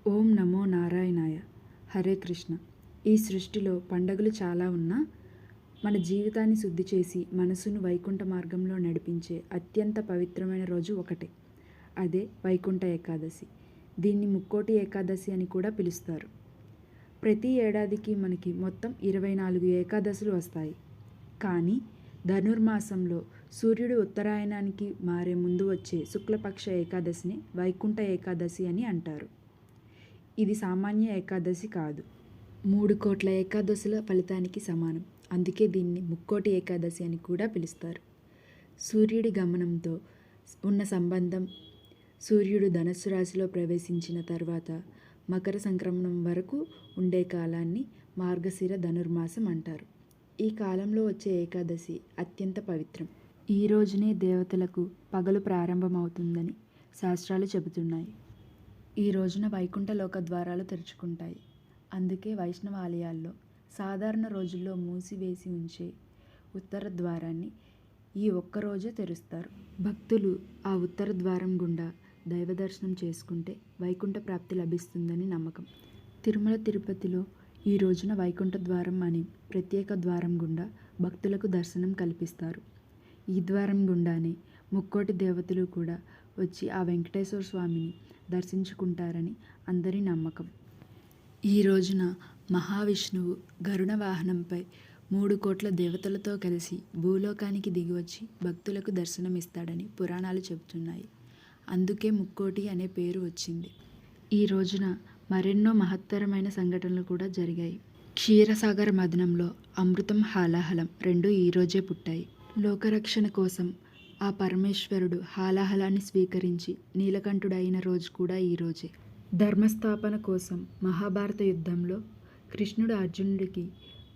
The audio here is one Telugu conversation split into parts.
ఓం నమో నారాయణాయ. హరే కృష్ణ. ఈ సృష్టిలో పండగలు చాలా ఉన్నా మన జీవితాన్ని శుద్ధి చేసి మనసును వైకుంఠ మార్గంలో నడిపించే అత్యంత పవిత్రమైన రోజు ఒకటే. అదే వైకుంఠ ఏకాదశి. దీన్ని ముక్కోటి ఏకాదశి అని కూడా పిలుస్తారు. ప్రతి ఏడాదికి మనకి మొత్తం 24 ఏకాదశులు వస్తాయి. కానీ ధనుర్మాసంలో సూర్యుడు ఉత్తరాయణానికి మారే ముందు వచ్చే శుక్లపక్ష ఏకాదశిని వైకుంఠ ఏకాదశి అని అంటారు. ఇది సామాన్య ఏకాదశి కాదు. 3 కోట్ల ఏకాదశుల ఫలితానికి సమానం. అందుకే దీన్ని ముక్కోటి ఏకాదశి అని కూడా పిలుస్తారు. సూర్యుడి గమనంతో ఉన్న సంబంధం, సూర్యుడు ధనస్సు రాశిలో ప్రవేశించిన తర్వాత మకర సంక్రమణం వరకు ఉండే కాలాన్ని మార్గశిర ధనుర్మాసం అంటారు. ఈ కాలంలో వచ్చే ఏకాదశి అత్యంత పవిత్రం. ఈ రోజునే దేవతలకు పగలు ప్రారంభమవుతుందని శాస్త్రాలు చెబుతున్నాయి. ఈ రోజున వైకుంఠ లోక ద్వారాలు తెరుచుకుంటాయి. అందుకే వైష్ణవ ఆలయాల్లో సాధారణ రోజుల్లో మూసివేసి ఉంచే ఉత్తర ద్వారాన్ని ఈ ఒక్కరోజే తెరుస్తారు. భక్తులు ఆ ఉత్తర ద్వారం గుండా దైవ దర్శనం చేసుకుంటే వైకుంఠ ప్రాప్తి లభిస్తుందని నమ్మకం. తిరుమల తిరుపతిలో ఈ రోజున వైకుంఠ ద్వారం అని ప్రత్యేక ద్వారం గుండా భక్తులకు దర్శనం కల్పిస్తారు. ఈ ద్వారం గుండానే ముక్కోటి దేవతలు కూడా వచ్చి ఆ వెంకటేశ్వర స్వామిని దర్శించుకుంటారని అందరి నమ్మకం. ఈ రోజున మహావిష్ణువు గరుడ వాహనంపై 3 కోట్ల దేవతలతో కలిసి భూలోకానికి దిగివచ్చి భక్తులకు దర్శనమిస్తాడని పురాణాలు చెబుతున్నాయి. అందుకే ముక్కోటి అనే పేరు వచ్చింది. ఈ రోజున మరెన్నో మహత్తరమైన సంఘటనలు కూడా జరిగాయి. క్షీరసాగర మథనంలో అమృతం, హాలాహలం రెండూ ఈరోజే పుట్టాయి. లోకరక్షణ కోసం ఆ పరమేశ్వరుడు హాలాహలాన్ని స్వీకరించి నీలకంఠుడైన రోజు కూడా ఈరోజే. ధర్మస్థాపన కోసం మహాభారత యుద్ధంలో కృష్ణుడు అర్జునుడికి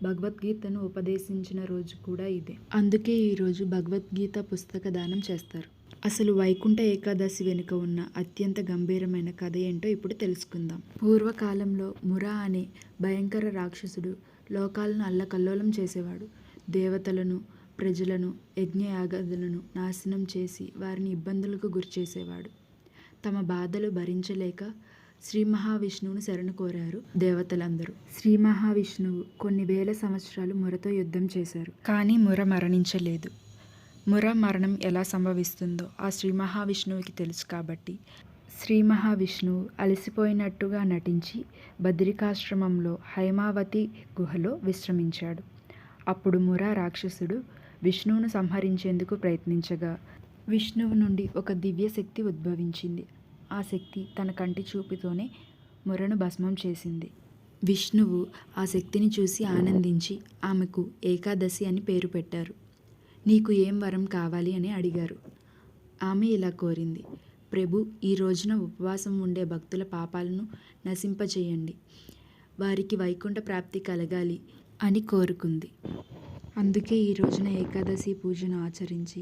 భగవద్గీతను ఉపదేశించిన రోజు కూడా ఇదే. అందుకే ఈరోజు భగవద్గీత పుస్తక దానం చేస్తారు. అసలు వైకుంఠ ఏకాదశి వెనుక ఉన్న అత్యంత గంభీరమైన కథ ఏంటో ఇప్పుడు తెలుసుకుందాం. పూర్వకాలంలో మురా అనే భయంకర రాక్షసుడు లోకాలను అల్లకల్లోలం చేసేవాడు. దేవతలను, ప్రజలను, యజ్ఞయాగాదులను నాశనం చేసి వారిని ఇబ్బందులకు గురిచేసేవాడు. తమ బాధలు భరించలేక శ్రీ మహావిష్ణువును శరణు కోరారు దేవతలందరూ. శ్రీ మహావిష్ణువు కొన్ని వేల సంవత్సరాలు మురతో యుద్ధం చేశారు. కానీ ముర మరణించలేదు. ముర మరణం ఎలా సంభవిస్తుందో ఆ శ్రీ మహావిష్ణువుకి తెలుసు. కాబట్టి శ్రీ మహావిష్ణువు అలసిపోయినట్టుగా నటించి బద్రికాశ్రమంలో హైమావతి గుహలో విశ్రమించాడు. అప్పుడు ముర రాక్షసుడు విష్ణువును సంహరించేందుకు ప్రయత్నించగా విష్ణువు నుండి ఒక దివ్య శక్తి ఉద్భవించింది. ఆ శక్తి తన కంటి చూపుతోనే మురను భస్మం చేసింది. విష్ణువు ఆ శక్తిని చూసి ఆనందించి ఆమెకు ఏకాదశి అని పేరు పెట్టారు. నీకు ఏం వరం కావాలి అని అడిగారు. ఆమె ఇలా కోరింది, ప్రభు, ఈ రోజున ఉపవాసం ఉండే భక్తుల పాపాలను నశింపచేయండి, వారికి వైకుంఠ ప్రాప్తి కలగాలి అని కోరుకుంది. అందుకే ఈ రోజున ఏకాదశి పూజను ఆచరించి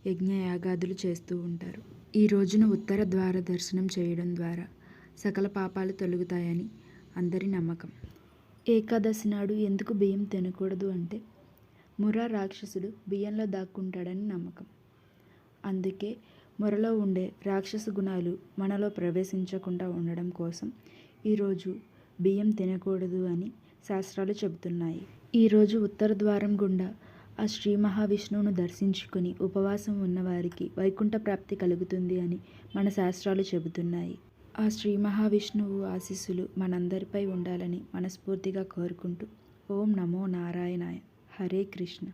యజ్ఞయాగాదులు చేస్తూ ఉంటారు. ఈ రోజున ఉత్తర ద్వార దర్శనం చేయడం ద్వారా సకల పాపాలు తొలగుతాయని అందరి నమ్మకం. ఏకాదశి నాడు ఎందుకు బియ్యం తినకూడదు అంటే మురా రాక్షసుడు బియ్యంలో దాక్కుంటాడని నమ్మకం. అందుకే మురలో ఉండే రాక్షస గుణాలు మనలో ప్రవేశించకుండా ఉండడం కోసం ఈరోజు బియ్యం తినకూడదు అని శాస్త్రాలు చెబుతున్నాయి. ఈరోజు ఉత్తర ద్వారం గుండా ఆ శ్రీ మహావిష్ణువును దర్శించుకుని ఉపవాసం ఉన్నవారికి వైకుంఠ ప్రాప్తి కలుగుతుంది అని మన శాస్త్రాలు చెబుతున్నాయి. ఆ శ్రీ మహావిష్ణువు ఆశీస్సులు మనందరిపై ఉండాలని మనస్ఫూర్తిగా కోరుకుంటూ ఓం నమో నారాయణాయ. హరే కృష్ణ.